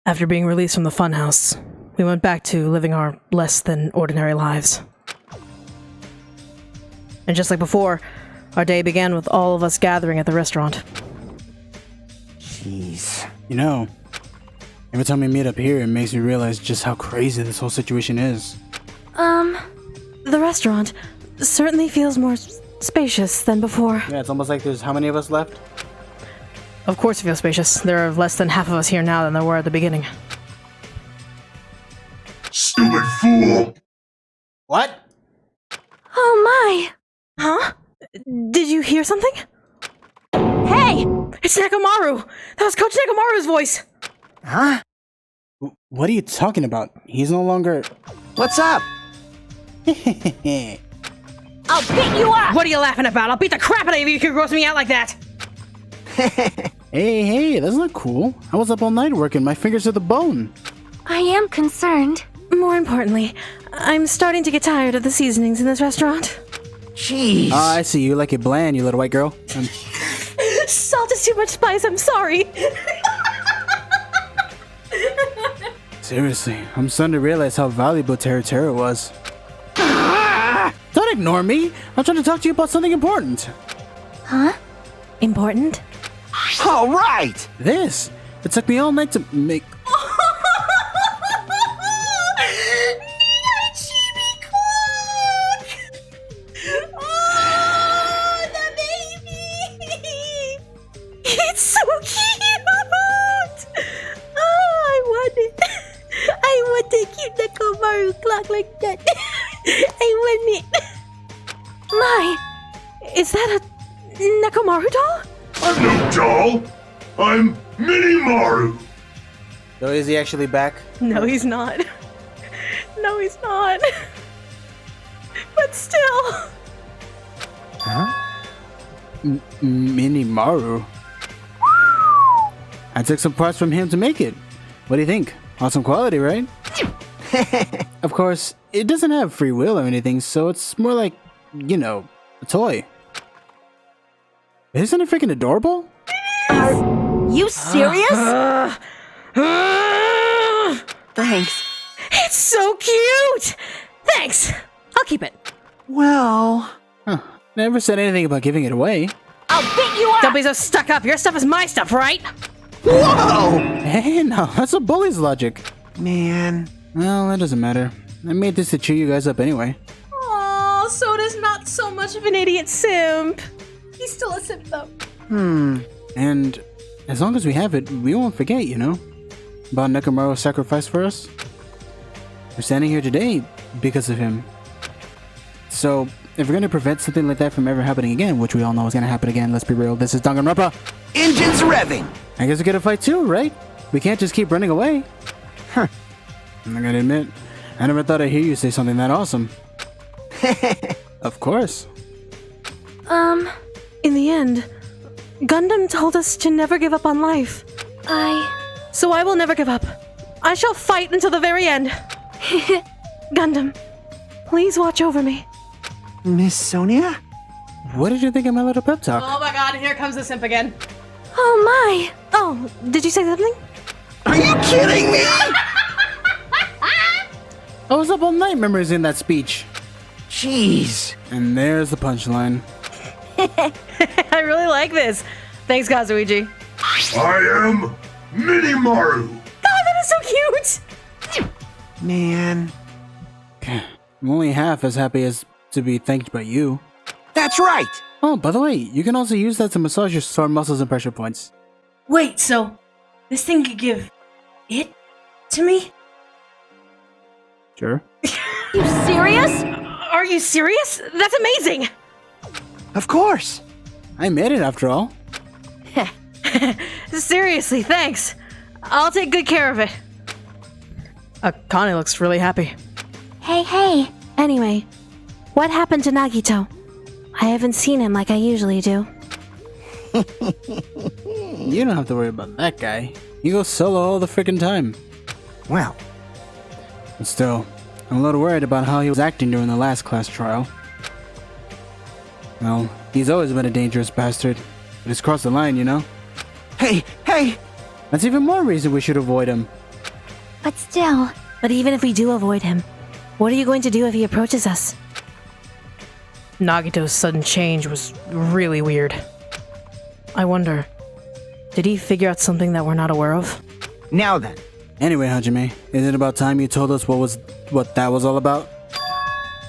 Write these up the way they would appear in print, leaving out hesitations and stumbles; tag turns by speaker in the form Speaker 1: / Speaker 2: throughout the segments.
Speaker 1: After being released from the funhouse, we went back to living our less than ordinary lives. And just like before, our day began with all of us gathering at the restaurant.
Speaker 2: Jeez. You know, every time we meet up here, it makes me realize just how crazy this whole situation is.
Speaker 1: The restaurant certainly feels more spacious than before.
Speaker 2: Yeah, it's almost like there's how many of us left?
Speaker 1: Of course it feels spacious. There are less than half of us here now than there were at the beginning.
Speaker 3: Stupid fool!
Speaker 2: What?
Speaker 4: Oh my!
Speaker 1: Huh? Did you hear something?
Speaker 4: Hey!
Speaker 1: It's Nekomaru! That was Coach Nekomaru's voice!
Speaker 2: Huh? What are you talking about? He's no longer...
Speaker 5: What's up?
Speaker 4: I'll beat you up!
Speaker 1: What are you laughing about? I'll beat the crap out of you if you can gross me out like that!
Speaker 2: Hey, that's not cool. I was up all night working, my fingers to the bone.
Speaker 4: I am concerned.
Speaker 1: More importantly, I'm starting to get tired of the seasonings in this restaurant.
Speaker 5: Jeez.
Speaker 2: I see. You like it bland, you little white girl.
Speaker 1: Salt is too much spice, I'm sorry.
Speaker 2: Seriously, I'm starting to realize how valuable Terra was. Don't ignore me. I'm trying to talk to you about something important.
Speaker 4: Huh?
Speaker 1: Important?
Speaker 5: All right.
Speaker 2: This. It took me all night to make...
Speaker 1: Hajime clock! Oh, the baby! It's so cute! Oh, I want it. I want a cute Nekomaru clock like that. I want it. My, is that a Nekomaru doll?
Speaker 3: I'm no doll! I'm Mini-Maru!
Speaker 2: So is he actually back?
Speaker 1: No, he's not. No, he's not. But still.
Speaker 2: Huh? Mini-Maru? I took some parts from him to make it. What do you think? Awesome quality, right? Of course, it doesn't have free will or anything, so it's more like, you know, a toy. Isn't it freaking adorable?
Speaker 4: You serious? Thanks.
Speaker 1: It's so cute! Thanks! I'll keep it.
Speaker 5: Well,
Speaker 2: Huh. Never said anything about giving it away.
Speaker 4: I'll beat you up!
Speaker 1: Don't be so stuck up. Your stuff is my stuff, right?
Speaker 5: whoa!
Speaker 2: Hey, no, that's a bully's logic.
Speaker 5: Man.
Speaker 2: Well, that doesn't matter. I made this to cheer you guys up anyway.
Speaker 1: Aw, Soda's not so much of an idiot simp. He's still a simp, though.
Speaker 2: And as long as we have it, we won't forget, you know? About Nekomaru's sacrifice for us. We're standing here today because of him. So, if we're gonna prevent something like that from ever happening again, which we all know is gonna happen again, let's be real, this is DanganRonpa.
Speaker 5: Engines revving.
Speaker 2: I guess we gotta fight too, right? We can't just keep running away.
Speaker 5: Huh.
Speaker 2: I'm not gonna admit, I never thought I'd hear you say something that awesome. Of course.
Speaker 1: In the end, Gundam told us to never give up on life. So I will never give up. I shall fight until the very end. Gundam, please watch over me.
Speaker 5: Miss Sonia?
Speaker 2: What did you think of my little pep talk?
Speaker 1: Oh my god, here comes the simp again.
Speaker 4: Oh my!
Speaker 1: Oh, did you say something?
Speaker 5: Are you kidding me?
Speaker 2: I was up all night memorizing that speech.
Speaker 5: Jeez.
Speaker 2: And there's the punchline.
Speaker 1: I really like this. Thanks, Kazuichi.
Speaker 3: I am Mini-Maru!
Speaker 1: God, that is so cute!
Speaker 5: Man.
Speaker 2: I'm only half as happy as to be thanked by you.
Speaker 5: That's right.
Speaker 2: Oh, by the way, you can also use that to massage your sore muscles and pressure points.
Speaker 1: Wait, so this thing could give it to me?
Speaker 2: Sure.
Speaker 4: You serious?
Speaker 1: Are you serious? That's amazing!
Speaker 5: Of course.
Speaker 2: I made it after all.
Speaker 1: Seriously, thanks. I'll take good care of it. Connie looks really happy.
Speaker 4: Hey.
Speaker 6: Anyway, what happened to Nagito? I haven't seen him like I usually do.
Speaker 2: You don't have to worry about that guy. He goes solo all the freaking time.
Speaker 5: Well,
Speaker 2: But still, I'm a little worried about how he was acting during the last class trial. Well, he's always been a dangerous bastard. But he's crossed the line, you know?
Speaker 5: hey.
Speaker 2: That's even more reason we should avoid him.
Speaker 4: But still...
Speaker 6: But even if we do avoid him, what are you going to do if he approaches us?
Speaker 1: Nagito's sudden change was really weird. I wonder, did he figure out something that we're not aware of?
Speaker 5: Now then.
Speaker 2: Anyway, Hajime, is it about time you told us what that was all about?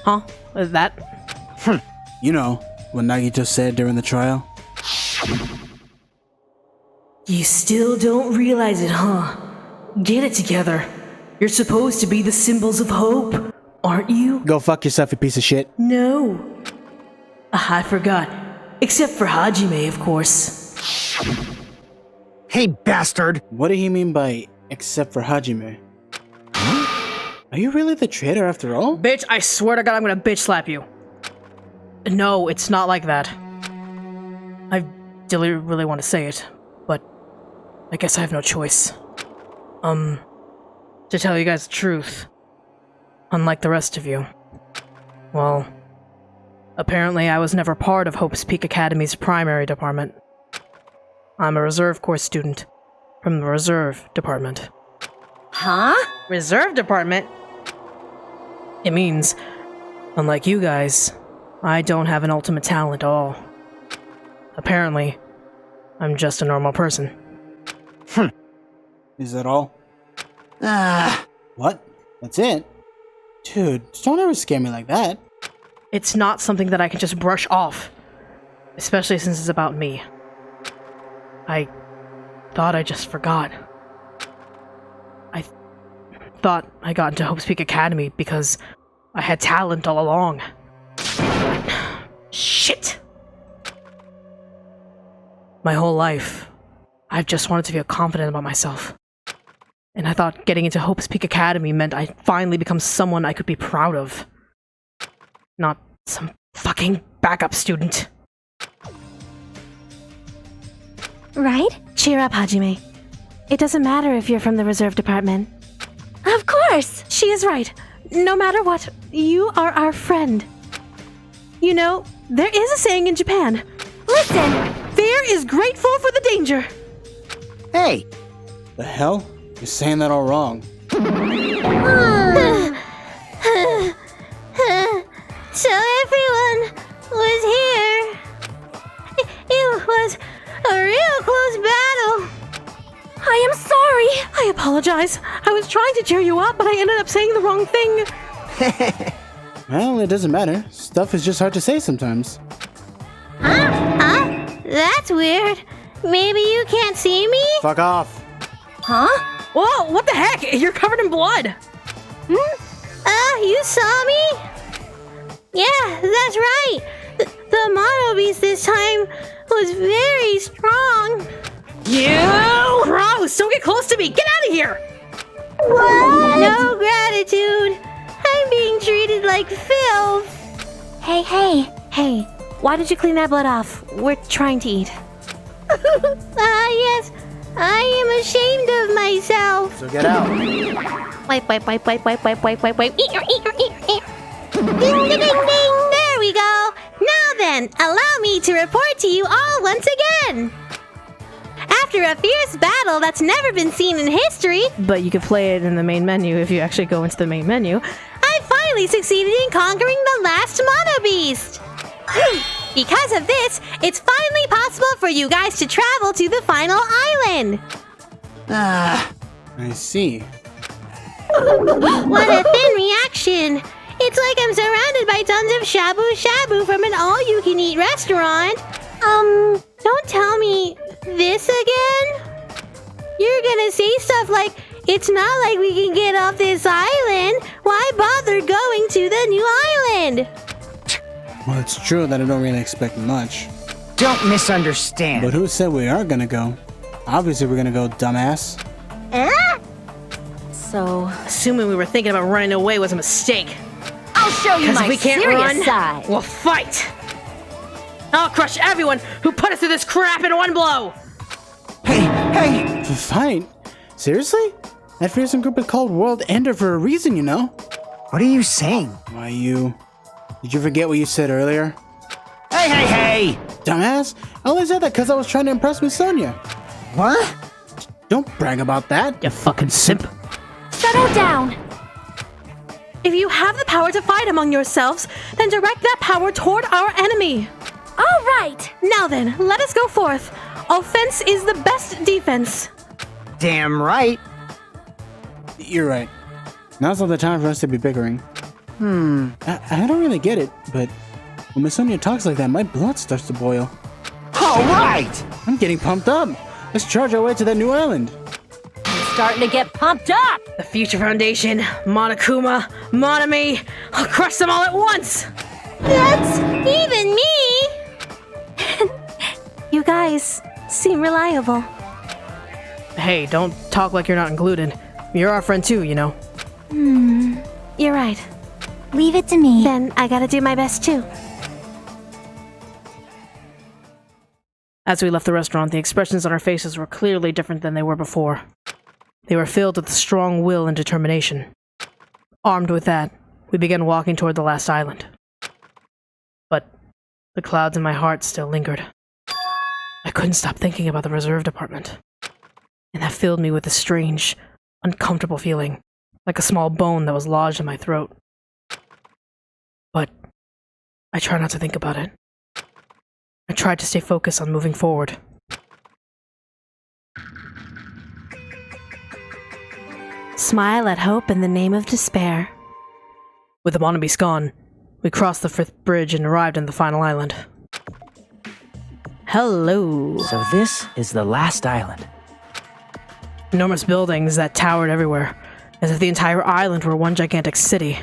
Speaker 1: Huh? That?
Speaker 2: You know, what Nagito said during the trial?
Speaker 1: You still don't realize it, huh? Get it together. You're supposed to be the symbols of hope, aren't you?
Speaker 2: Go fuck yourself, you piece of shit.
Speaker 1: No. I forgot. Except for Hajime, of course.
Speaker 5: Hey, bastard!
Speaker 2: What did he mean by except for Hajime? Are you really the traitor after all?
Speaker 1: Bitch, I swear to God I'm gonna bitch slap you. No, it's not like that. I really want to say it, but I guess I have no choice. To tell you guys the truth, unlike the rest of you, well, apparently I was never part of Hope's Peak Academy's primary department. I'm a reserve course student from the reserve department.
Speaker 4: Huh?
Speaker 1: Reserve department? It means, unlike you guys, I don't have an ultimate talent at all. Apparently, I'm just a normal person.
Speaker 2: Is that all? What? That's it? Dude, don't ever scare me like that.
Speaker 1: It's not something that I can just brush off, especially since it's about me. I thought I just forgot. I thought I got into Hope's Peak Academy because I had talent all along. Shit! My whole life, I've just wanted to feel confident about myself. And I thought getting into Hope's Peak Academy meant I'd finally become someone I could be proud of. Not some fucking backup student.
Speaker 4: Right?
Speaker 6: Cheer up, Hajime. It doesn't matter if you're from the reserve department.
Speaker 4: Of course!
Speaker 6: She is right. No matter what, you are our friend. You know, there is a saying in Japan.
Speaker 4: Listen!
Speaker 1: Fear is grateful for the danger.
Speaker 5: Hey!
Speaker 2: The hell? You're saying that all wrong.
Speaker 6: So everyone was here. It was a real close battle.
Speaker 4: I am sorry!
Speaker 1: I apologize. I was trying to cheer you up, but I ended up saying the wrong thing.
Speaker 2: Well, it doesn't matter. Stuff is just hard to say sometimes.
Speaker 6: Huh? That's weird. Maybe you can't see me?
Speaker 2: Fuck off.
Speaker 4: Huh?
Speaker 1: Whoa, what the heck? You're covered in blood.
Speaker 6: You saw me? Yeah, that's right. The Mono Beast this time was very strong.
Speaker 1: You! Gross! Don't get close to me! Get out of here!
Speaker 6: What? No gratitude. I'm being treated like filth.
Speaker 4: Hey, hey.
Speaker 6: Hey, why did you clean that blood off? We're trying to eat. Yes. I am ashamed of myself.
Speaker 2: So get out.
Speaker 6: Wipe. Ding, ding, ding, ding. There we go. Now then, allow me to report to you all once again. After a fierce battle that's never been seen in history,
Speaker 1: But you could play it in the main menu if you actually go into the main menu.
Speaker 6: I finally succeeded in conquering the last Mono Beast. Because of this, it's finally possible for you guys to travel to the final island.
Speaker 2: I see.
Speaker 6: What a thin reaction. It's like I'm surrounded by tons of shabu-shabu from an all-you-can-eat restaurant. Don't tell me this again? You're gonna say stuff like, it's not like we can get off this island. Why bother going to the new island?
Speaker 2: Well, it's true that I don't really expect much.
Speaker 5: Don't misunderstand.
Speaker 2: But who said we aren't gonna go? Obviously we're gonna go, dumbass.
Speaker 4: So,
Speaker 1: Assuming we were thinking about running away was a mistake.
Speaker 4: I'll show you
Speaker 1: Because
Speaker 4: my
Speaker 1: if we can't
Speaker 4: serious
Speaker 1: run,
Speaker 4: side.
Speaker 1: we'll fight. I'll crush everyone who put us through this crap in one blow.
Speaker 5: Hey!
Speaker 2: The fight? Seriously? That fearsome group is called World Ender for a reason, you know?
Speaker 5: What are you saying?
Speaker 2: Why, you... Did you forget what you said earlier?
Speaker 5: Hey!
Speaker 2: Dumbass! I only said that because I was trying to impress Miss Sonia.
Speaker 5: What?
Speaker 2: Don't brag about that.
Speaker 1: You fucking simp.
Speaker 4: Shut Settle down.
Speaker 1: If you have the power to fight among yourselves, then direct that power toward our enemy.
Speaker 4: All right.
Speaker 1: Now then, let us go forth. Offense is the best defense.
Speaker 5: Damn right.
Speaker 2: You're right. Now's not the time for us to be bickering. I don't really get it, but when Miss Sonia talks like that, my blood starts to boil.
Speaker 5: All right.
Speaker 2: I'm getting pumped up. Let's charge our way to that new island.
Speaker 4: I'm starting to get pumped up.
Speaker 1: The Future Foundation, Monokuma, Monami, I'll crush them all at once!
Speaker 6: That's even me! You guys seem reliable.
Speaker 1: Hey, don't talk like you're not included. You're our friend too, you know.
Speaker 6: You're right.
Speaker 4: Leave it to me.
Speaker 6: Then I gotta do my best too.
Speaker 1: As we left the restaurant, the expressions on our faces were clearly different than they were before. They were filled with strong will and determination. Armed with that, we began walking toward the last island. But the clouds in my heart still lingered. I couldn't stop thinking about the reserve department. And that filled me with a strange, uncomfortable feeling, like a small bone that was lodged in my throat. But I try not to think about it. I tried to stay focused on moving forward.
Speaker 6: Smile at hope in the name of despair.
Speaker 1: With the Monobis gone, we crossed the 5th bridge and arrived on the final island. Hello.
Speaker 5: So this is the last island.
Speaker 1: Enormous buildings that towered everywhere, as if the entire island were one gigantic city.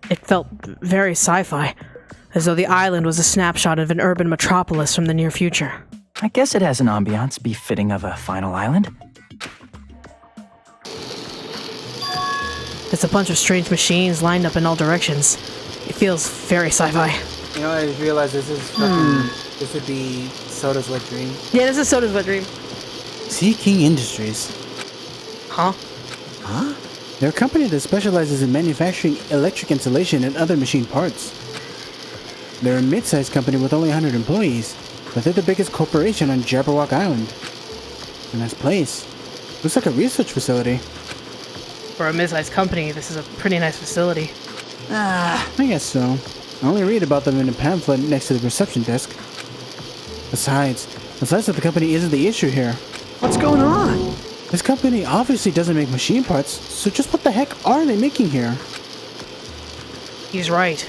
Speaker 1: It felt very sci-fi, as though the island was a snapshot of an urban metropolis from the near future.
Speaker 7: I guess it has an ambiance befitting of a final island.
Speaker 1: There's a bunch of strange machines lined up in all directions. It feels very sci-fi.
Speaker 2: You know, I just realized this is this would be Soda's wet dream.
Speaker 1: Yeah, this is Soda's wet dream.
Speaker 2: Sea King Industries.
Speaker 1: Huh?
Speaker 2: Huh? They're a company that specializes in manufacturing electric insulation and other machine parts. They're a mid-sized company with only 100 employees, but they're the biggest corporation on Jabberwock Island. A nice place. Looks like a research facility.
Speaker 1: For a mid-sized company, this is a pretty nice facility.
Speaker 2: I guess so. I only read about them in a pamphlet next to the reception desk. Besides, the size of the company isn't the issue here.
Speaker 7: What's going on?
Speaker 2: This company obviously doesn't make machine parts, so just what the heck are they making here?
Speaker 1: He's right.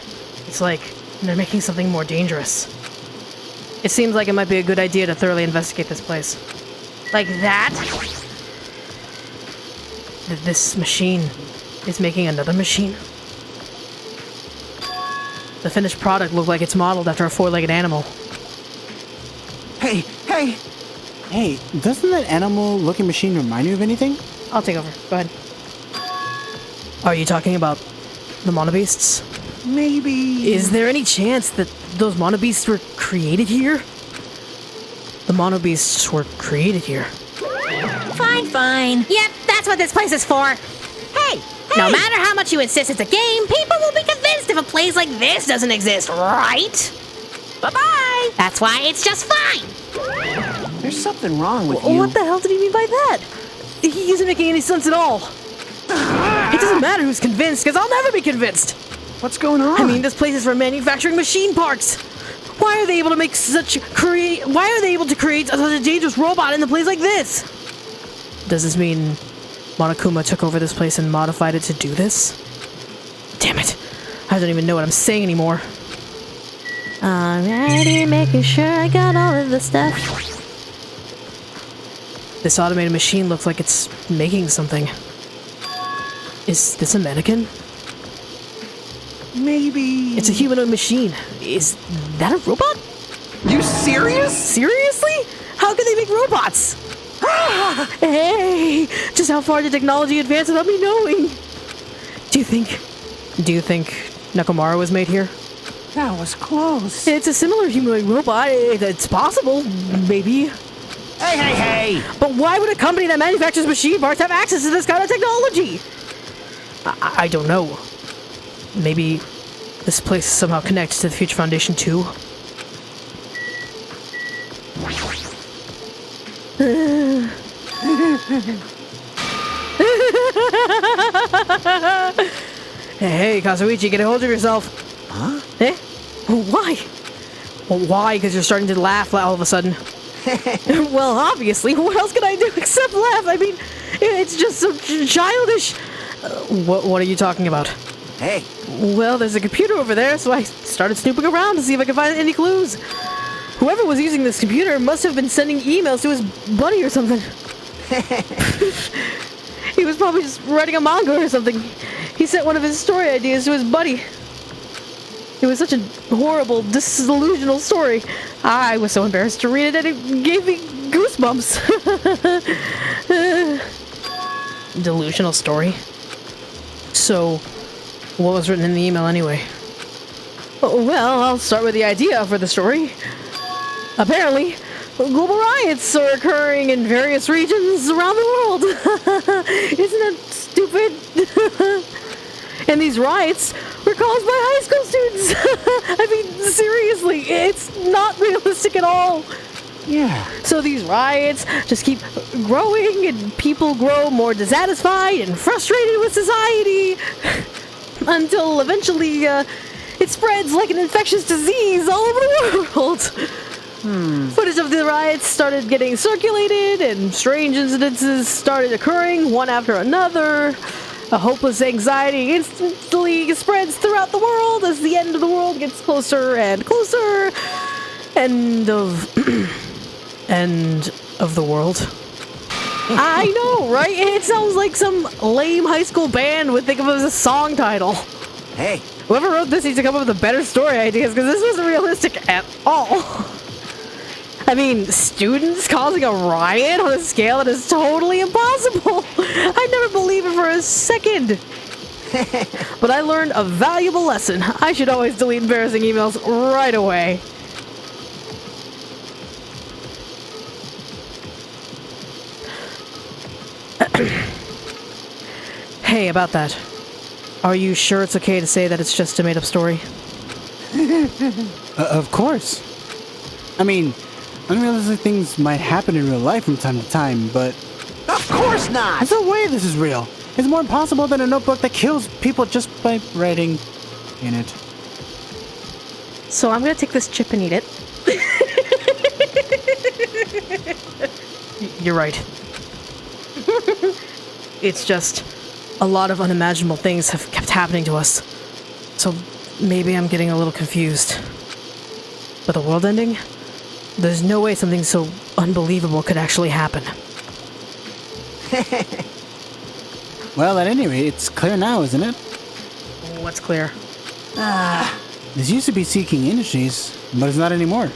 Speaker 1: It's like they're making something more dangerous. It seems like it might be a good idea to thoroughly investigate this place. Like that? This machine is making another machine? The finished product looked like it's modeled after a 4-legged animal.
Speaker 5: Hey, hey.
Speaker 2: Hey, doesn't that animal-looking machine remind you of anything?
Speaker 1: I'll take over. Go ahead. Are you talking about the monobeasts?
Speaker 5: Maybe.
Speaker 1: Is there any chance that those monobeasts were created here? The monobeasts were created here.
Speaker 4: Fine.
Speaker 6: Yep, that's what this place is for.
Speaker 4: Hey,
Speaker 6: No matter how much you insist it's a game, people will be convinced if a place like this doesn't exist, right?
Speaker 4: bye-bye.
Speaker 6: That's why it's just fine.
Speaker 5: There's something wrong with you.
Speaker 1: What the hell did he mean by that? He isn't making any sense at all. It doesn't matter who's convinced, because I'll never be convinced.
Speaker 7: What's going on?
Speaker 1: I mean, this place is for manufacturing machine parts. Why are they able to make Why are they able to create such a dangerous robot in a place like this? Does this mean Monokuma took over this place and modified it to do this? Damn it! I don't even know what I'm saying anymore.
Speaker 6: Alrighty, making sure I got all of the stuff.
Speaker 1: This automated machine looks like it's making something. Is this a mannequin?
Speaker 5: Maybe.
Speaker 1: It's a humanoid machine. Is that a robot?
Speaker 7: You serious?
Speaker 1: Seriously? How can they make robots? Hey! Just how far did technology advance without me knowing? Do you think Nakamura was made here?
Speaker 5: That was close.
Speaker 1: It's a similar humanoid robot. It's possible, maybe.
Speaker 5: Hey.
Speaker 1: But why would a company that manufactures machine parts have access to this kind of technology? I don't know. Maybe this place somehow connects to the Future Foundation too? Hey, Kazuichi, get a hold of yourself.
Speaker 5: Huh?
Speaker 1: Eh? Why? Well, why? Because you're starting to laugh all of a sudden. Well, obviously. What else can I do except laugh? I mean, it's just so childish. What are you talking about?
Speaker 5: Hey,
Speaker 1: Well, there's a computer over there, so I started snooping around to see if I could find any clues. Whoever was using this computer must have been sending emails to his buddy or something. He was probably just writing a manga or something. He sent one of his story ideas to his buddy. It was such a horrible, disillusional story. I was so embarrassed to read it and it gave me goosebumps. Delusional story. So, what was written in the email anyway? Well, I'll start with the idea for the story. Apparently, global riots are occurring in various regions around the world. Isn't that stupid? And these riots were caused by high school students. I mean, seriously, it's not realistic at all.
Speaker 5: yeah.
Speaker 1: So these riots just keep growing and people grow more dissatisfied and frustrated with society until eventually it spreads like an infectious disease all over the world. Footage of the riots started getting circulated and strange incidences started occurring one after another. A hopeless anxiety instantly spreads throughout the world as the end of the world gets closer and closer. End of the world. I know, right? It sounds like some lame high school band would think of it as a song title.
Speaker 5: Hey,
Speaker 1: Whoever wrote this needs to come up with a better story ideas because this wasn't realistic at all. I mean, students causing a riot on a scale that is totally impossible. I never believed it for a second. But I learned a valuable lesson. I should always delete embarrassing emails right away. Hey, about that. Are you sure it's okay to say that it's just a made-up story?
Speaker 2: Of course. I mean, unrealistic things might happen in real life from time to time, but
Speaker 5: of course not.
Speaker 2: there's no way this is real. It's more impossible than a notebook that kills people just by writing in it.
Speaker 1: So I'm gonna take this chip and eat it. You're right. It's just a lot of unimaginable things have kept happening to us. So maybe I'm getting a little confused. But the world ending? There's no way something so unbelievable could actually happen.
Speaker 2: Well, at any rate, it's clear now, isn't it?
Speaker 1: What's clear?
Speaker 2: This used to be Seeking Industries, but it's not anymore.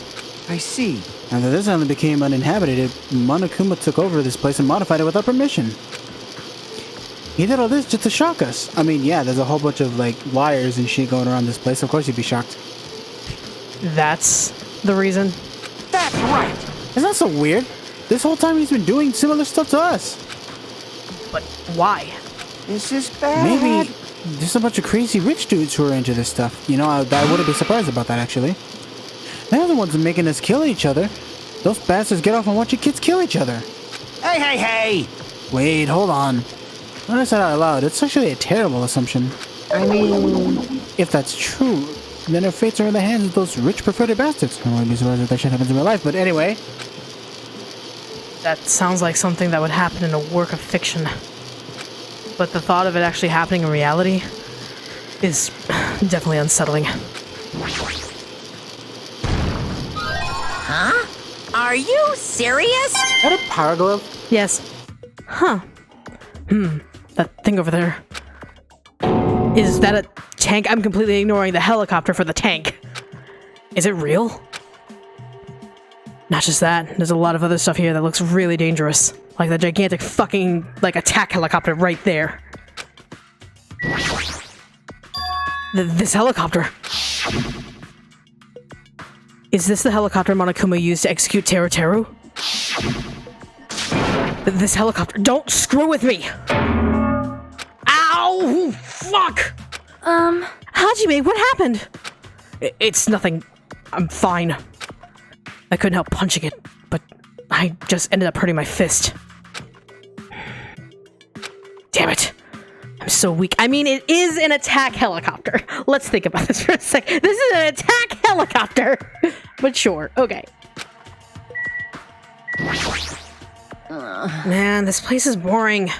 Speaker 5: I see.
Speaker 2: After this island became uninhabited, Monokuma took over this place and modified it without permission. He did all this just to shock us. I mean, yeah, there's a whole bunch of, like, wires and shit going around this place. Of course you'd be shocked.
Speaker 1: That's the reason?
Speaker 5: That's right.
Speaker 2: It's not so weird. This whole time he's been doing similar stuff to us.
Speaker 1: But why?
Speaker 5: This is bad.
Speaker 2: Maybe there's a bunch of crazy rich dudes who are into this stuff. You know, I wouldn't be surprised about that, actually. They're the ones making us kill each other. Those bastards get off on watching kids kill each other.
Speaker 5: Hey, hey, hey.
Speaker 2: Wait, hold on. When I said out loud, it's actually a terrible assumption.
Speaker 5: I mean,
Speaker 2: If that's true, then our fates are in the hands of those rich perverted bastards. I wouldn't be surprised if that shit happens in real life, but anyway.
Speaker 1: That sounds like something that would happen in a work of fiction. But the thought of it actually happening in reality is definitely unsettling.
Speaker 4: Huh? Are you serious?
Speaker 2: Is that a power glove?
Speaker 1: Yes. Huh. That thing over there. Is that a tank? I'm completely ignoring the helicopter for the tank. Is it real? Not just that, there's a lot of other stuff here that looks really dangerous. Like the gigantic fucking, like, attack helicopter right there. This helicopter. Is this the helicopter Monokuma used to execute Teru Teru? This helicopter. Don't screw with me! Ow! Fuck! Hajime, what happened? It's nothing. I'm fine. I couldn't help punching it, but I just ended up hurting my fist. damn it. I'm so weak. I mean, it is an attack helicopter. Let's think about this for a second. This is an attack helicopter. But sure, okay. Man, this place is boring.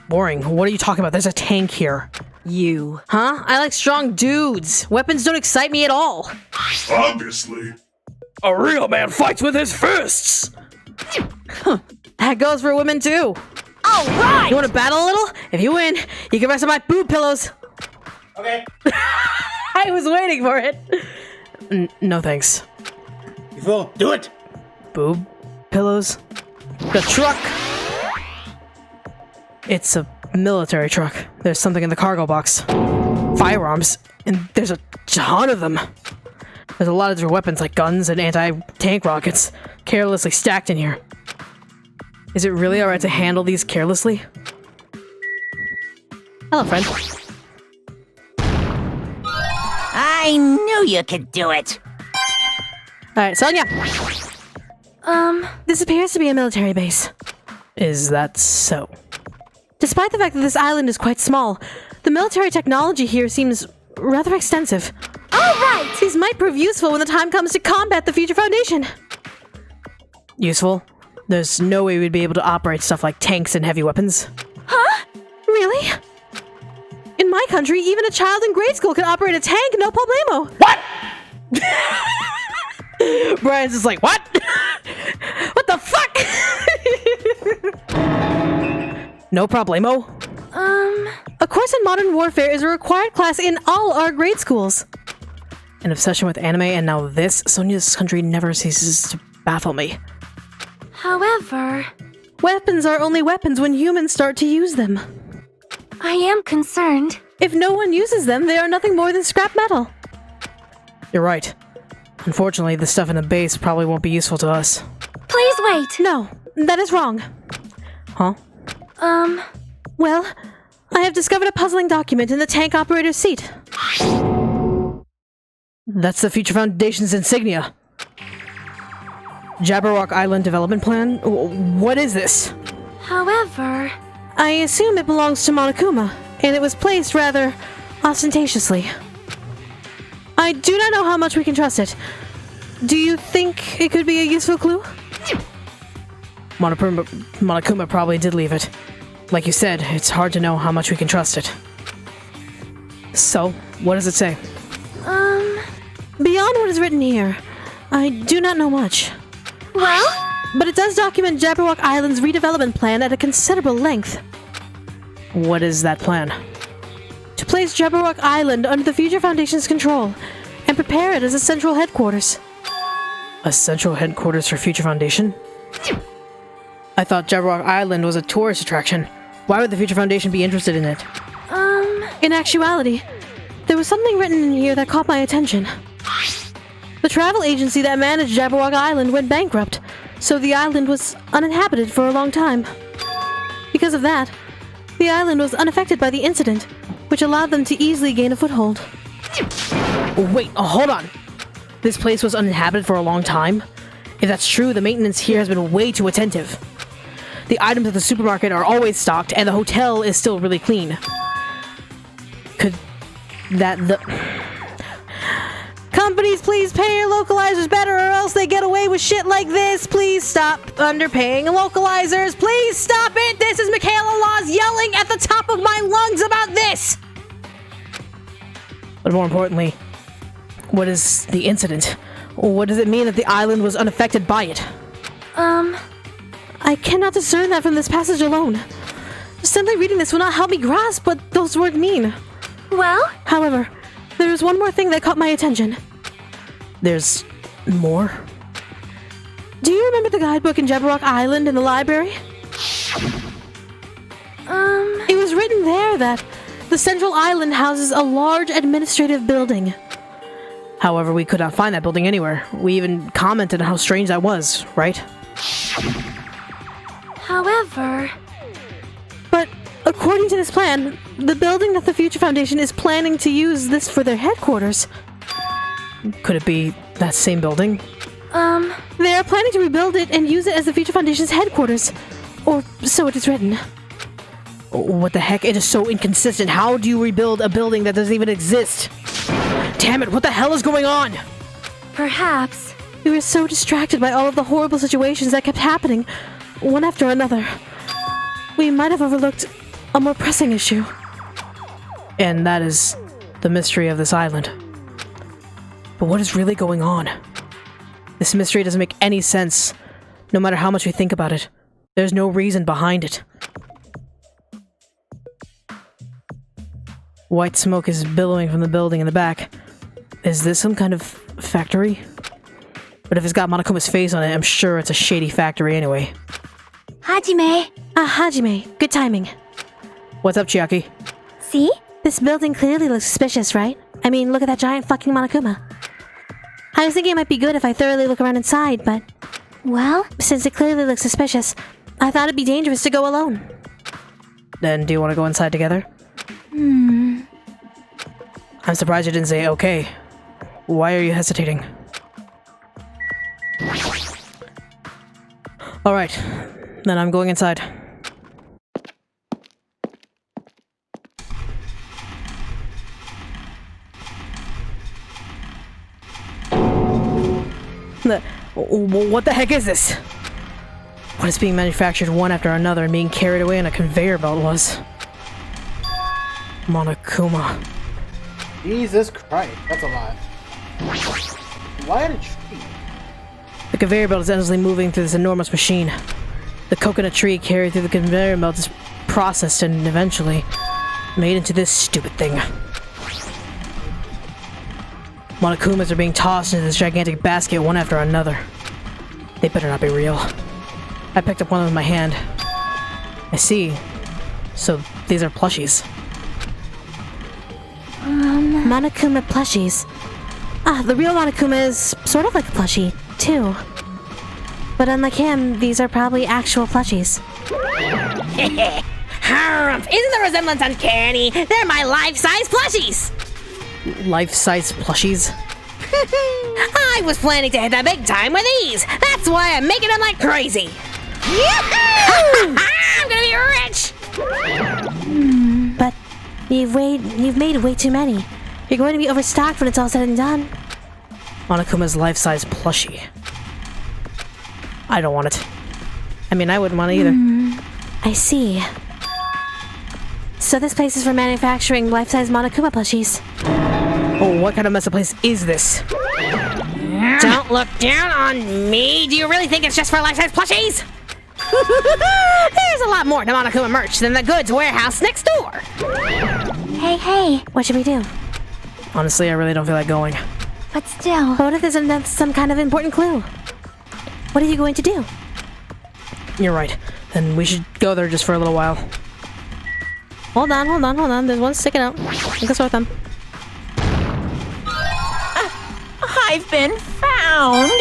Speaker 1: Boring? What are you talking about? There's a tank here.
Speaker 4: You.
Speaker 1: Huh? I like strong dudes. Weapons don't excite me at all.
Speaker 3: Obviously.
Speaker 1: A real man fights with his fists. That goes for women too.
Speaker 4: All right.
Speaker 1: You want to battle a little? If you win, you can rest on my boob pillows.
Speaker 2: Okay.
Speaker 1: I was waiting for it. No thanks.
Speaker 2: You fool. Do it.
Speaker 1: Boob pillows. The truck. It's a military truck. There's something in the cargo box. Firearms. And there's a ton of them. There's a lot of different weapons like guns and anti-tank rockets carelessly stacked in here. Is it really alright to handle these carelessly? Hello, friend.
Speaker 4: I knew you could do it.
Speaker 1: Alright, Sonia! This appears to be a military base. Is that so? Despite the fact that this island is quite small, the military technology here seems rather extensive. Alright! These might prove useful when the time comes to combat the Future Foundation. Useful? There's no way we'd be able to operate stuff like tanks and heavy weapons. Huh? Really? In my country, even a child in grade school can operate a tank, no problemo. What? Bryan's just like, what? What the fuck? No problemo. A course in modern warfare is a required class in all our grade schools. An obsession with anime and now this, Sonia's country never ceases to baffle me.
Speaker 6: However,
Speaker 1: Weapons are only weapons when humans start to use them.
Speaker 6: I am concerned.
Speaker 1: If no one uses them, they are nothing more than scrap metal. You're right. Unfortunately, the stuff in the base probably won't be useful to us.
Speaker 6: Please wait.
Speaker 1: No, that is wrong. Huh? Well, I have discovered a puzzling document in the tank operator's seat. That's the Future Foundation's insignia. Jabberwock Island Development Plan? What is this?
Speaker 6: However,
Speaker 1: I assume it belongs to Monokuma, and it was placed rather ostentatiously. I do not know how much we can trust it. Do you think it could be a useful clue? Monokuma probably did leave it. Like you said, it's hard to know how much we can trust it. So, what does it say? Beyond what is written here, I do not know much.
Speaker 6: well,
Speaker 1: But it does document Jabberwock Island's redevelopment plan at a considerable length. What is that plan? To place Jabberwock Island under the Future Foundation's control, and prepare it as a central headquarters. A central headquarters for Future Foundation? I thought Jabberwock Island was a tourist attraction. Why would the Future Foundation be interested in it? In actuality, there was something written in here that caught my attention. The travel agency that managed Jabberwock Island went bankrupt, so the island was uninhabited for a long time. Because of that, the island was unaffected by the incident, which allowed them to easily gain a foothold. Wait, hold on. This place was uninhabited for a long time? If that's true, the maintenance here has been way too attentive. The items at the supermarket are always stocked, and the hotel is still really clean. Could that Companies, please pay your localizers better or else they get away with shit like this. Please stop underpaying localizers. Please stop it. This is Michaela Laws yelling at the top of my lungs about this. But more importantly, what is the incident? What does it mean that the island was unaffected by it? I cannot discern that from this passage alone. Simply reading this will not help me grasp what those words mean.
Speaker 6: well,
Speaker 1: However, there is one more thing that caught my attention. There's more? Do you remember the guidebook in Jabberwock Island in the library? It was written there that the central island houses a large administrative building. However, we could not find that building anywhere. We even commented on how strange that was, right?
Speaker 6: however,
Speaker 1: But according to this plan, the building that the Future Foundation is planning to use this for their headquarters. Could it be that same building? They are planning to rebuild it and use it as the Future Foundation's headquarters. Or so it is written. What the heck? It is so inconsistent. How do you rebuild a building that doesn't even exist? Damn it, what the hell is going on?
Speaker 6: Perhaps.
Speaker 1: We were so distracted by all of the horrible situations that kept happening, one after another. We might have overlooked a more pressing issue. And that is the mystery of this island. But what is really going on? This mystery doesn't make any sense, no matter how much we think about it. There's no reason behind it. White smoke is billowing from the building in the back. Is this some kind of factory? But if it's got Monokuma's face on it, I'm sure it's a shady factory anyway.
Speaker 6: Hajime.
Speaker 1: Hajime. Good timing. What's up, Chiaki?
Speaker 6: See? This building clearly looks suspicious, right? I mean, look at that giant fucking Monokuma. I was thinking it might be good if I thoroughly look around inside, but... Well, since it clearly looks suspicious, I thought it'd be dangerous to go alone.
Speaker 1: Then do you want to go inside together? I'm surprised you didn't say okay. Why are you hesitating? Alright, then I'm going inside. What the heck is this? What is being manufactured one after another and being carried away on a conveyor belt was? Monokuma.
Speaker 2: Jesus Christ, that's a lot. Why a tree?
Speaker 1: The conveyor belt is endlessly moving through this enormous machine. The coconut tree carried through the conveyor belt is processed and eventually made into this stupid thing. Monokumas are being tossed into this gigantic basket one after another. They better not be real. I picked up one with my hand. I see. So these are plushies.
Speaker 6: Monokuma plushies. The real Monokuma is sort of like a plushie, too. But unlike him, these are probably actual plushies.
Speaker 4: Harumph! Isn't the resemblance uncanny? They're my life-size plushies!
Speaker 1: Life-size plushies?
Speaker 4: I was planning to hit the big time with these! That's why I'm making them like crazy! I'm gonna be rich!
Speaker 6: But you've made way too many. You're going to be overstocked when it's all said and done.
Speaker 1: Monokuma's life-size plushie. I don't want it. I mean, I wouldn't want it either.
Speaker 6: I see. So this place is for manufacturing life-size Monokuma plushies.
Speaker 1: Oh, what kind of mess of place is this?
Speaker 4: Don't look down on me! Do you really think it's just for life-size plushies? There's a lot more to Monokuma merch than the goods warehouse next door!
Speaker 6: Hey, what should we do?
Speaker 1: Honestly, I really don't feel like going.
Speaker 6: But still... What if there's some kind of important clue? What are you going to do?
Speaker 1: You're right. Then we should go there just for a little while. Hold on. There's one sticking out. I can sort them.
Speaker 4: I've been found!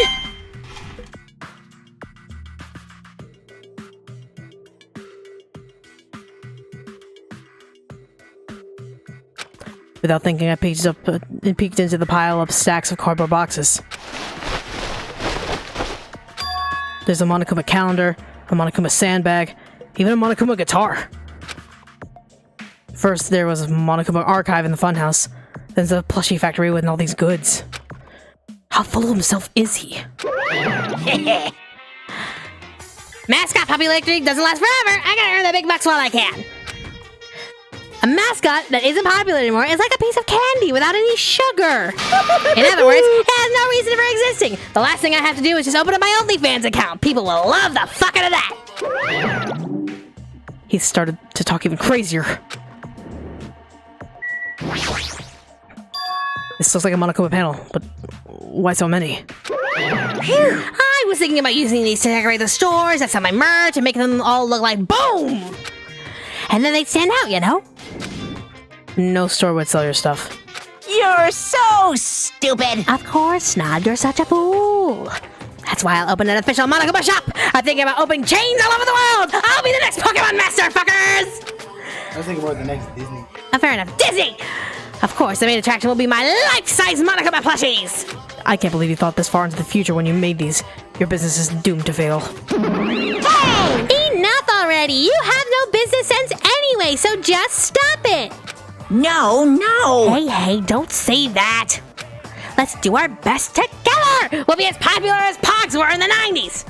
Speaker 1: Without thinking, I peeked into the pile of stacks of cardboard boxes. There's a Monokuma calendar, a Monokuma sandbag, even a Monokuma guitar. First, there was a Monokuma archive in the funhouse. Then there's a plushie factory with all these goods. How full of himself is he?
Speaker 4: Mascot popularity doesn't last forever! I gotta earn the big bucks while I can! A mascot that isn't popular anymore is like a piece of candy without any sugar. In other words, it has no reason for existing. The last thing I have to do is just open up my OnlyFans account. People will love the fuck out of that.
Speaker 1: He started to talk even crazier. This looks like a Monokuma panel, but why so many?
Speaker 4: I was thinking about using these to decorate the stores, that sell my merch, and making them all look like boom! And then they'd stand out, you know?
Speaker 1: No store would sell your stuff.
Speaker 4: You're so stupid!
Speaker 6: Of course not. You're such a fool.
Speaker 4: That's why I'll open an official Monokuma shop! I'm thinking about opening chains all over the world! I'll be the next Pokemon master, fuckers!
Speaker 2: I was thinking about the next Disney.
Speaker 4: Fair enough. Disney! Of course, the main attraction will be my life-size Monokuma plushies!
Speaker 1: I can't believe you thought this far into the future when you made these. Your business is doomed to fail.
Speaker 6: Hey! Enough already! You have no business sense anyway! anyway, so just stop it.
Speaker 5: No.
Speaker 4: Hey, don't say that. Let's do our best together. We'll be as popular as Pogs were in the 90s.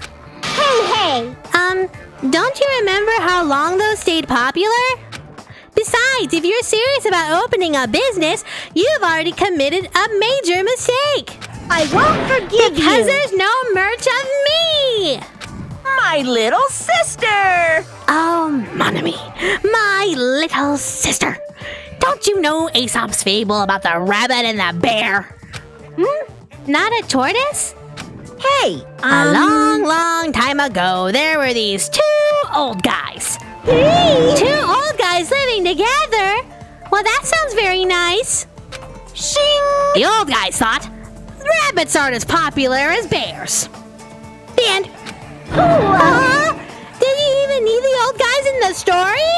Speaker 6: Hey. Don't you remember how long those stayed popular? Besides, if you're serious about opening a business, you've already committed a major mistake.
Speaker 8: I won't forgive
Speaker 6: Because
Speaker 8: you.
Speaker 6: there's no merch of me.
Speaker 8: My little sister.
Speaker 4: Oh, Monami, my little sister. Don't you know Aesop's fable about the rabbit and the bear?
Speaker 6: Not a tortoise?
Speaker 8: Hey,
Speaker 4: A long time ago, there were these two old guys.
Speaker 6: Two old guys living together? Well, that sounds very nice.
Speaker 8: shing.
Speaker 4: The old guys thought rabbits aren't as popular as bears. The end.
Speaker 6: Did you even need the old guys in the story?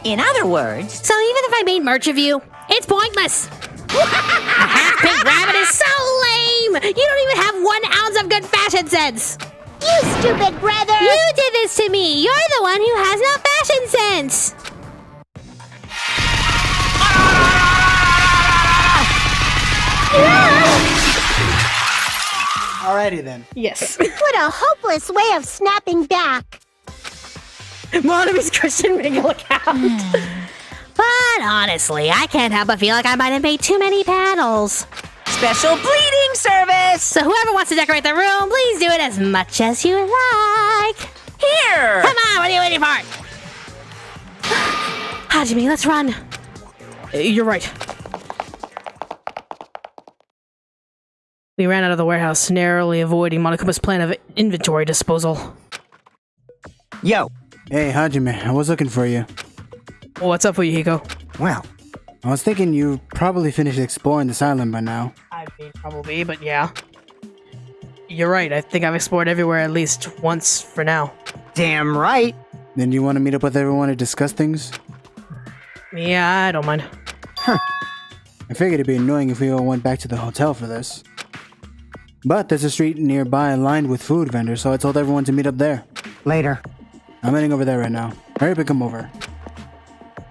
Speaker 8: In other words,
Speaker 4: So even if I made merch of you, it's pointless. A half-baked rabbit is so lame. You don't even have 1 ounce of good fashion sense.
Speaker 6: You stupid brother! You did this to me! You're the one who has no fashion sense!
Speaker 2: Alrighty then.
Speaker 1: Yes.
Speaker 6: What a hopeless way of snapping back!
Speaker 1: Monami's Christian Mingle account.
Speaker 4: But honestly, I can't help but feel like I might have made too many paddles.
Speaker 8: special bleeding service.
Speaker 4: So whoever wants to decorate the room, please do it as much as you like.
Speaker 8: Here.
Speaker 4: Come on, what are you waiting for?
Speaker 1: Hajime, let's run. You're right. We ran out of the warehouse, narrowly avoiding Monokuma's plan of inventory disposal.
Speaker 5: Yo.
Speaker 2: Hey, Hajime, I was looking for you.
Speaker 1: What's up with you, Hiko?
Speaker 5: Well,
Speaker 2: I was thinking you probably finished exploring this island by now.
Speaker 1: I mean, probably, but yeah. You're right, I think I've explored everywhere at least once for now.
Speaker 5: damn right.
Speaker 2: Then you want to meet up with everyone to discuss things?
Speaker 1: Yeah, I don't mind.
Speaker 2: I figured it'd be annoying if we all went back to the hotel for this. But there's a street nearby lined with food vendors, so I told everyone to meet up there.
Speaker 5: Later.
Speaker 2: I'm heading over there right now. Hurry up and come over.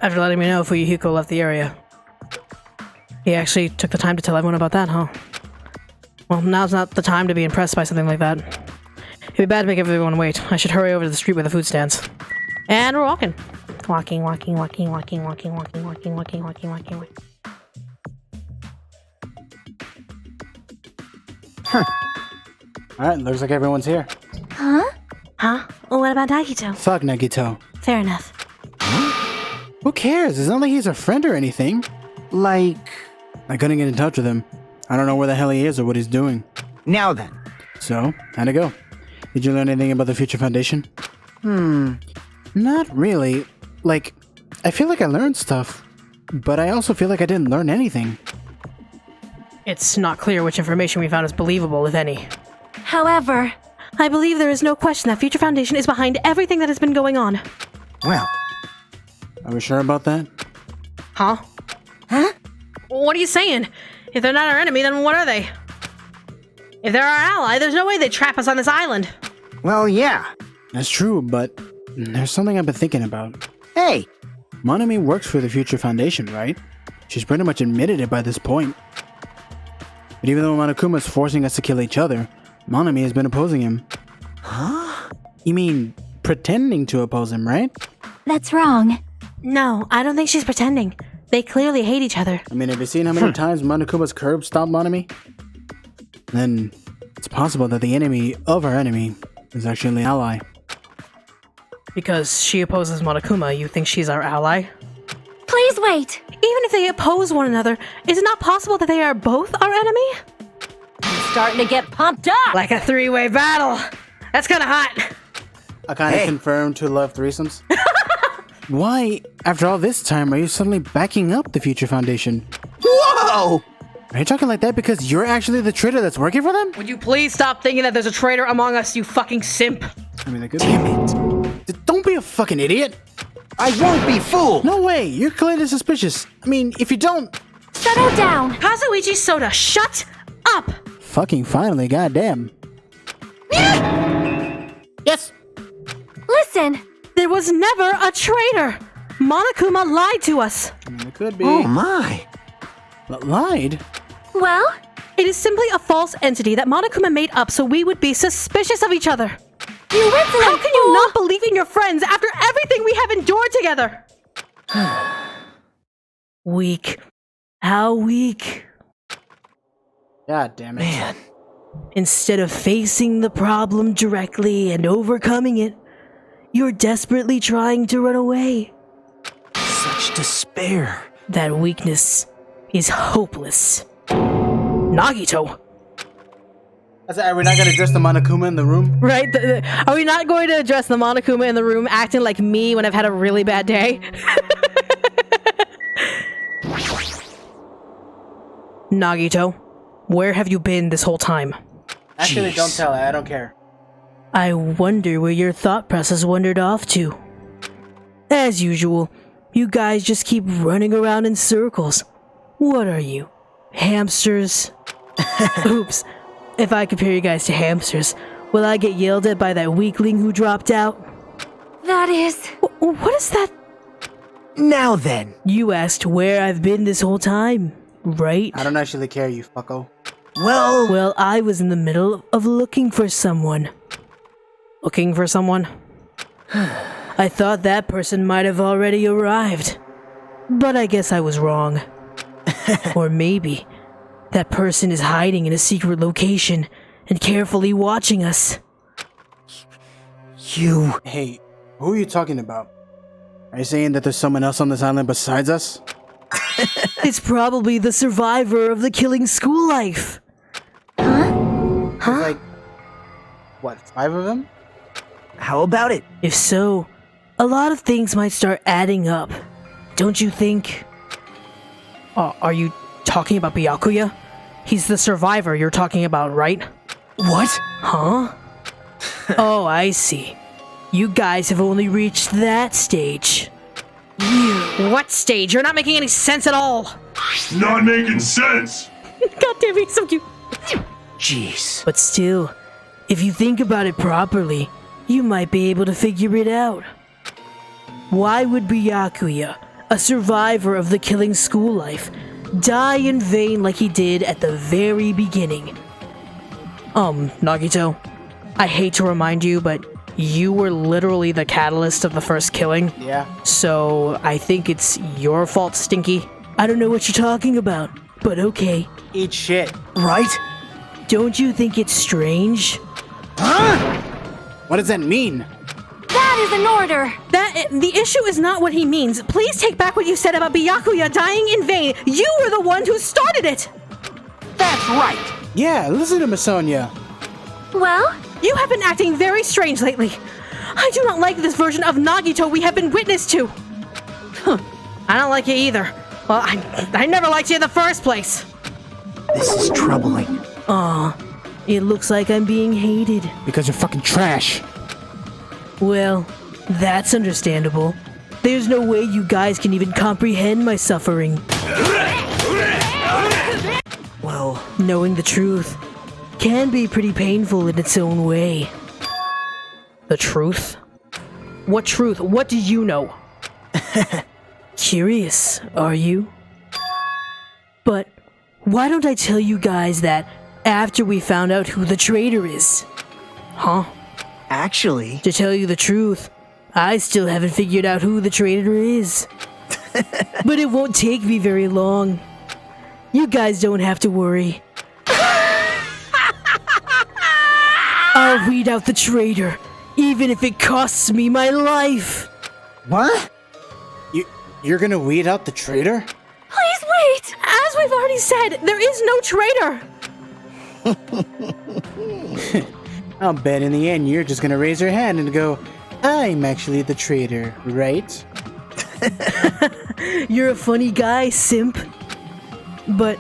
Speaker 1: After letting me know Fuyuhiko left the area. He actually took the time to tell everyone about that, huh? Well, now's not the time to be impressed by something like that. It'd be bad to make everyone wait. I should hurry over to the street where the food stands. And we're walking. Walking.
Speaker 2: Alright, looks like everyone's here.
Speaker 1: Huh? What about Nagito?
Speaker 2: Fuck Nagito.
Speaker 1: Fair enough.
Speaker 2: Who cares? It's not like he's a friend or anything.
Speaker 5: Like,
Speaker 2: I couldn't get in touch with him. I don't know where the hell he is or what he's doing.
Speaker 5: now then.
Speaker 2: So, how'd it go? Did you learn anything about the Future Foundation? Not really. Like, I feel like I learned stuff, but I also feel like I didn't learn anything.
Speaker 1: It's not clear which information we found is believable, if any.
Speaker 6: However,
Speaker 1: I believe there is no question that Future Foundation is behind everything that has been going on.
Speaker 5: Well,
Speaker 2: Are we sure about that?
Speaker 1: Huh? What are you saying? If they're not our enemy, then what are they? If they're our ally, there's no way they'd trap us on this island.
Speaker 5: well, yeah.
Speaker 2: That's true, but there's something I've been thinking about.
Speaker 5: Hey,
Speaker 2: Monami works for the Future Foundation, right? She's pretty much admitted it by this point. But even though Monokuma's forcing us to kill each other, Monami has been opposing him. Huh? You mean pretending to oppose him, right?
Speaker 6: that's wrong.
Speaker 1: No, I don't think she's pretending. They clearly hate each other.
Speaker 2: I mean, have you seen how many times Monokuma's curb stomped Monami? Then it's possible that the enemy of our enemy is actually an ally.
Speaker 1: Because she opposes Monokuma, you think she's our ally?
Speaker 6: Please wait.
Speaker 1: Even if they oppose one another, is it not possible that they are both our enemy?
Speaker 8: Starting to get pumped up.
Speaker 1: Like a three-way battle. That's kind of hot.
Speaker 2: I kind of
Speaker 5: Hey.
Speaker 2: confirmed to love threesomes. Why, after all this time, are you suddenly backing up the Future Foundation?
Speaker 5: whoa!
Speaker 2: Are you talking like that because you're actually the traitor that's working for them?
Speaker 1: Would you please stop thinking that there's a traitor among us, you fucking simp?
Speaker 2: I mean, they could. Damn it! Don't be a fucking idiot!
Speaker 5: I won't be fooled.
Speaker 2: No way! You're clearly suspicious. I mean, if you don't...
Speaker 6: Settle down.
Speaker 1: Kazuichi Soda, shut up!
Speaker 2: Fucking finally, goddamn.
Speaker 5: Yes.
Speaker 6: Listen.
Speaker 1: There was never a traitor! Monokuma lied to us.
Speaker 2: I mean, it could be.
Speaker 5: Oh my.
Speaker 2: Lied?
Speaker 6: Well,
Speaker 1: It is simply a false entity that Monokuma made up so we would be suspicious of each other.
Speaker 6: you went for
Speaker 1: How
Speaker 6: that
Speaker 1: can you not believe in your friends after everything we have endured together? Weak. How weak.
Speaker 2: God damn it.
Speaker 5: Man.
Speaker 1: Instead of facing the problem directly and overcoming it, you're desperately trying to run away.
Speaker 5: Such despair.
Speaker 1: That weakness is hopeless. Nagito.
Speaker 2: Are we not gonna address the Monokuma in the room?
Speaker 1: Right? Are we not going to address the Monokuma in the room acting like me when I've had a really bad day? Nagito, where have you been this whole time?
Speaker 2: Actually,
Speaker 5: Jeez.
Speaker 2: don't tell her. I don't care.
Speaker 1: I wonder where your thought process wandered off to. As usual, you guys just keep running around in circles. What are you? Hamsters? Oops. If I compare you guys to hamsters, will I get yelled at by that weakling who dropped out?
Speaker 6: That is.
Speaker 1: What is that?
Speaker 5: Now then.
Speaker 1: You asked where I've been this whole time, right?
Speaker 2: I don't actually care, you fucko.
Speaker 5: Well,
Speaker 1: Well, I was in the middle of looking for someone. Looking for someone? I thought that person might have already arrived. But I guess I was wrong. Or maybe that person is hiding in a secret location and carefully watching us.
Speaker 5: you.
Speaker 2: Hey, who are you talking about? Are you saying that there's someone else on this island besides us?
Speaker 1: It's probably the survivor of the killing school life.
Speaker 2: There's like, what, 5 of them?
Speaker 5: How about it?
Speaker 1: If so, a lot of things might start adding up. Don't you think? Are you talking about Byakuya? He's the survivor you're talking about, right?
Speaker 5: What?
Speaker 1: Huh? Oh, I see. You guys have only reached that stage.
Speaker 4: What stage? You're not making any sense at all.
Speaker 3: Not making sense.
Speaker 1: God damn it, he's so cute.
Speaker 5: Jeez.
Speaker 1: But still, if you think about it properly, you might be able to figure it out. Why would Byakuya, a survivor of the killing school life, die in vain like he did at the very beginning? Nagito, I hate to remind you, but you were literally the catalyst of the first killing.
Speaker 2: Yeah.
Speaker 1: So I think it's your fault, Stinky. I don't know what you're talking about, but okay.
Speaker 2: Eat shit.
Speaker 5: Right?
Speaker 1: Don't you think it's strange?
Speaker 2: What does that mean?
Speaker 6: That is an order.
Speaker 1: The issue is not what he means. Please take back what you said about Byakuya dying in vain. You were the one who started it.
Speaker 5: That's right.
Speaker 2: Yeah, listen to Misonia.
Speaker 6: Well,
Speaker 1: You have been acting very strange lately. I do not like this version of Nagito we have been witness to.
Speaker 4: I don't like you either. Well, I never liked you in the first place.
Speaker 5: This is troubling.
Speaker 1: Aw, it looks like I'm being hated.
Speaker 2: Because you're fucking trash.
Speaker 1: Well, that's understandable. There's no way you guys can even comprehend my suffering.
Speaker 5: Well,
Speaker 1: Knowing the truth can be pretty painful in its own way.
Speaker 4: The truth? What truth? What do you know?
Speaker 1: Curious, are you? But why don't I tell you guys that after we found out who the traitor is?
Speaker 4: Huh?
Speaker 5: actually,
Speaker 1: To tell you the truth, I still haven't figured out who the traitor is. But it won't take me very long. You guys don't have to worry. I'll weed out the traitor, even if it costs me my life.
Speaker 5: what?
Speaker 2: You're gonna weed out the traitor?
Speaker 1: Please wait! As we've already said, there is no traitor!
Speaker 2: I'll bet in the end you're just gonna raise your hand and go, I'm actually the traitor, right?
Speaker 1: You're a funny guy, simp. But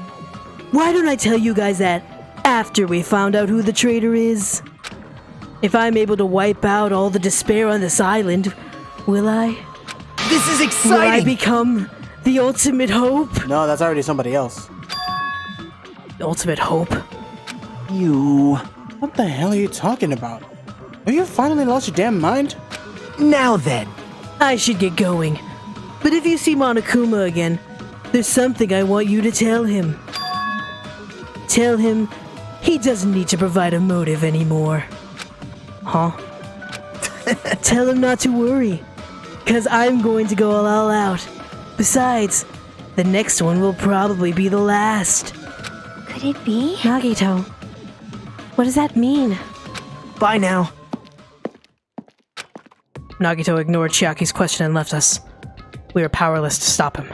Speaker 1: why don't I tell you guys that after we found out who the traitor is? If I'm able to wipe out all the despair on this island, will I?
Speaker 5: This is
Speaker 1: Will I
Speaker 5: exciting!
Speaker 1: become the ultimate hope?
Speaker 2: No, that's already somebody else.
Speaker 1: Ultimate hope?
Speaker 5: You.
Speaker 2: What the hell are you talking about? Have you finally lost your damn mind?
Speaker 5: Now then.
Speaker 1: I should get going. But if you see Monokuma again, there's something I want you to tell him. Tell him he doesn't need to provide a motive anymore. Huh? Tell him not to worry, cause I'm going to go all out. Besides, the next one will probably be the last.
Speaker 6: Could it be?
Speaker 1: Nagito, what does that mean?
Speaker 5: Bye now.
Speaker 1: Nagito ignored Chiaki's question and left us. We were powerless to stop him.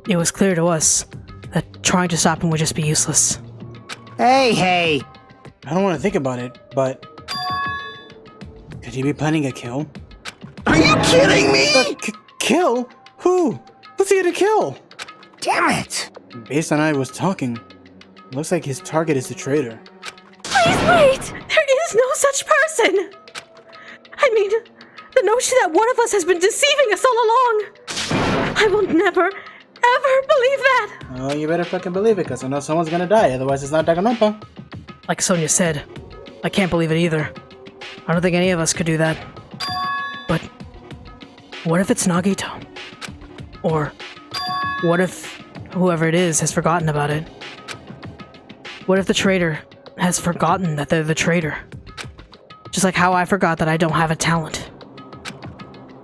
Speaker 1: It was clear to us that trying to stop him would just be useless.
Speaker 5: Hey!
Speaker 2: I don't want to think about it, but could he be planning a kill?
Speaker 5: Are you kidding me?
Speaker 2: Kill? Who? Who's he gonna kill?
Speaker 5: Damn it!
Speaker 2: Based on how he was talking, looks like his target is the traitor.
Speaker 1: Please wait! There is no such person! I mean, the notion that one of us has been deceiving us all along. I will never, ever believe that!
Speaker 2: Oh, you better fucking believe it, because I know someone's gonna die, otherwise it's not DanganRonpa.
Speaker 1: Like Sonia said, I can't believe it either. I don't think any of us could do that. But what if it's Nagito? Or what if whoever it is has forgotten about it? What if the traitor has forgotten that they're the traitor? Just like how I forgot that I don't have a talent.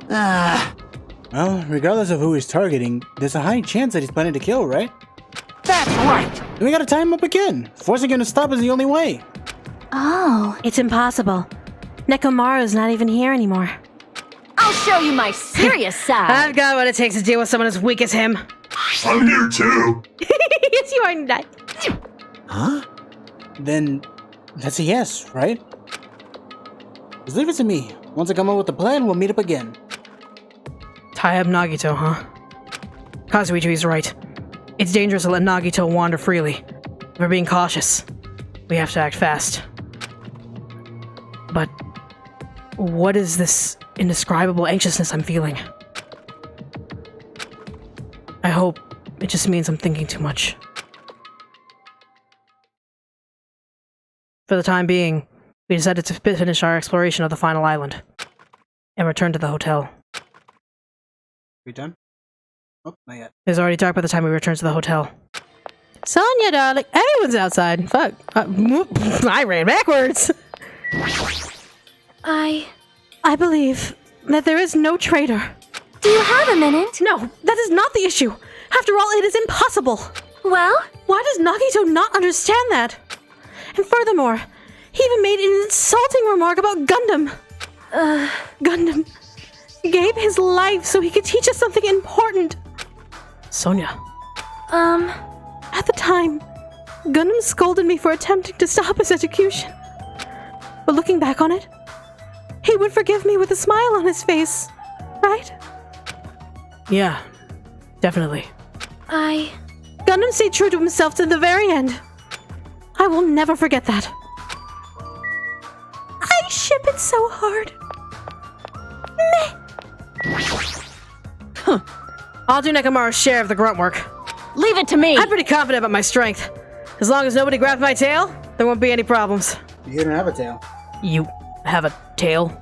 Speaker 2: Well, regardless of who he's targeting, there's a high chance that he's planning to kill, right?
Speaker 8: That's right.
Speaker 2: And we gotta tie him up again. Forcing him to stop is the only way.
Speaker 6: Oh.
Speaker 1: It's impossible. Nekomaru's not even here anymore.
Speaker 8: I'll show you my serious side.
Speaker 1: I've got what it takes to deal with someone as weak as him.
Speaker 3: I'm here too.
Speaker 1: Yes, you are not.
Speaker 2: Huh? Then that's a yes, right? Just leave it to me. Once I come up with a plan, we'll meet up again.
Speaker 1: Tie up Nagito, huh? Kazuichi's right. It's dangerous to let Nagito wander freely. We're being cautious. We have to act fast. But what is this indescribable anxiousness I'm feeling? I hope it just means I'm thinking too much. For the time being, we decided to finish our exploration of the final island and return to the hotel.
Speaker 2: We done? Oh, not yet.
Speaker 1: It was already dark by the time we returned to the hotel. Sonia, darling, everyone's outside. Fuck. I ran backwards. I believe that there is no traitor.
Speaker 6: Do you have a minute?
Speaker 1: No, that is not the issue. After all, it is impossible.
Speaker 6: Well?
Speaker 1: Why does Nagito not understand that? And furthermore, he even made an insulting remark about Gundam. Gundam gave his life so he could teach us something important. Sonia. At the time, Gundam scolded me for attempting to stop his execution. But looking back on it, he would forgive me with a smile on his face, right? Yeah, definitely. Gundam stayed true to himself to the very end. I will never forget that. I ship it so hard. Meh. I'll do Nekomaru's share of the grunt work.
Speaker 8: Leave it to me.
Speaker 1: I'm pretty confident about my strength. As long as nobody grabs my tail, there won't be any problems.
Speaker 2: You don't have a tail.
Speaker 1: You have a tail?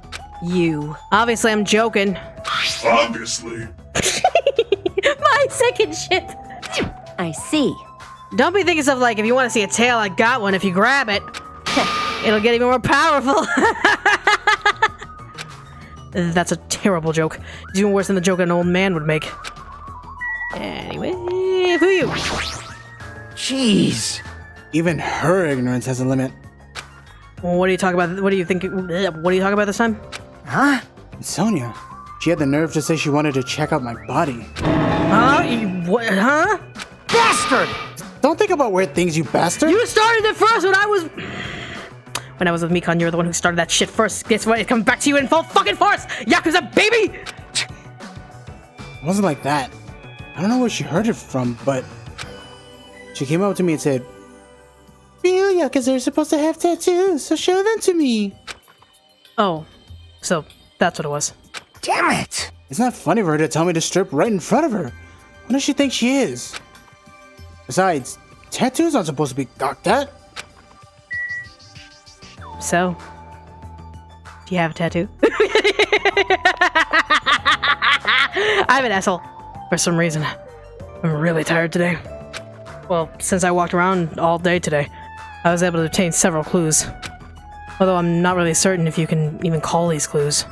Speaker 1: You. Obviously, I'm joking.
Speaker 3: Obviously.
Speaker 1: My second ship.
Speaker 8: I see.
Speaker 1: Don't be thinking stuff like, if you want to see a tail, I got one. If you grab it, it'll get even more powerful. That's a terrible joke. It's even worse than the joke an old man would make. Anyway, who are you?
Speaker 5: Jeez.
Speaker 2: Even her ignorance has a limit.
Speaker 1: What are you talking about? What are you thinking? What are you talking about this time?
Speaker 5: Huh?
Speaker 2: Sonia. She had the nerve to say she wanted to check out my body.
Speaker 1: Huh? What? Huh?
Speaker 5: Bastard!
Speaker 2: Don't think about weird things, you bastard!
Speaker 1: You started it first when I was with Mikon. You're the one who started that shit first. Guess what? It comes back to you in full fucking force! Yakuza baby!
Speaker 2: It wasn't like that. I don't know where she heard it from, but she came up to me and said, "Real Yakuza are supposed to have tattoos, so show them to me."
Speaker 1: Oh, so that's what it was.
Speaker 5: Damn it!
Speaker 2: It's not funny for her to tell me to strip right in front of her. What does she think she is? Besides, tattoos aren't supposed to be gawked at.
Speaker 1: So, do you have a tattoo? private asshole. For some reason, I'm really tired today. Well, since I walked around all day today, I was able to obtain several clues. Although I'm not really certain if you can even call these clues.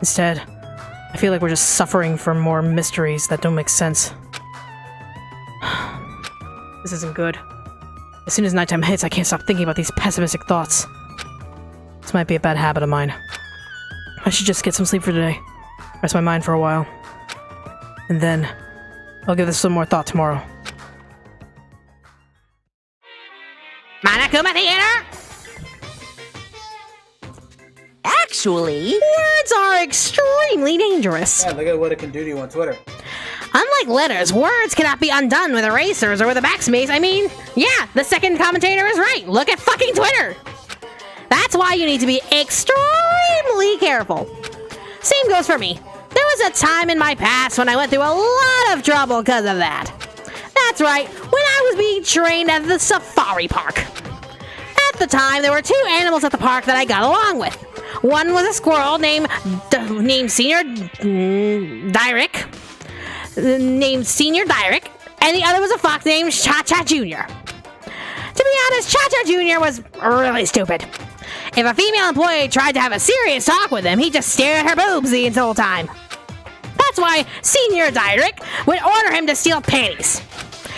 Speaker 1: Instead, I feel like we're just suffering from more mysteries that don't make sense. This isn't good. As soon as nighttime hits, I can't stop thinking about these pessimistic thoughts. This might be a bad habit of mine. I should just get some sleep for today. Rest my mind for a while. And then, I'll give this some more thought tomorrow.
Speaker 4: Monokuma Theater?
Speaker 8: Actually,
Speaker 1: Words are extremely dangerous.
Speaker 2: Yeah, look at what it can do to you on Twitter.
Speaker 4: Unlike letters, words cannot be undone with erasers or with a backspace. I mean, yeah, the second commentator is right. Look at fucking Twitter. That's why you need to be extremely careful. Same goes for me. There was a time in my past when I went through a lot of trouble because of that. That's right, when I was being trained at the safari park. At the time, there were two animals at the park that I got along with. One was a squirrel named Senior Dyrick, and the other was a fox named Cha-Cha Jr. To be honest, Cha-Cha Jr. was really stupid. If a female employee tried to have a serious talk with him, he'd just stare at her boobs the whole time. That's why Senior Dyrick would order him to steal panties.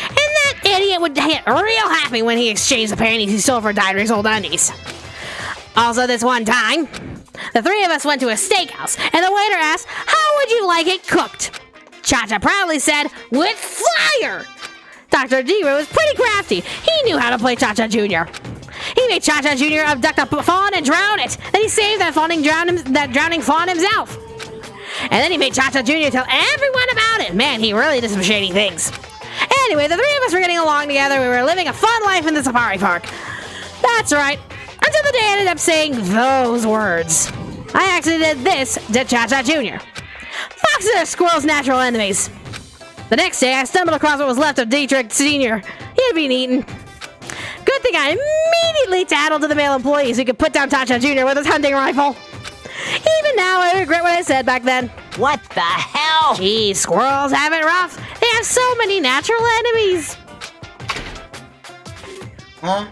Speaker 4: And that idiot would get real happy when he exchanged the panties he stole for Dyrick's old undies. Also, this one time, the three of us went to a steakhouse, and the waiter asked, "How would you like it cooked?" Cha-Cha proudly said, "With fire!" Dr. Dero was pretty crafty. He knew how to play Cha-Cha Jr. He made Cha-Cha Jr. abduct a fawn and drown it. Then he saved that drowning fawn himself. And then he made Cha-Cha Jr. tell everyone about it. Man, he really did some shady things. Anyway, the three of us were getting along together. We were living a fun life in the safari park. That's right. Until the day I ended up saying those words. I actually did this to Cha-Cha Jr. Foxes are squirrels' natural enemies. The next day, I stumbled across what was left of Dietrich Sr. He had been eaten. Good thing I immediately tattled to the male employees who could put down Cha-Cha Jr. with his hunting rifle. Even now, I regret what I said back then.
Speaker 8: what the hell?
Speaker 1: Geez, squirrels have it rough. They have so many natural enemies.
Speaker 2: Huh?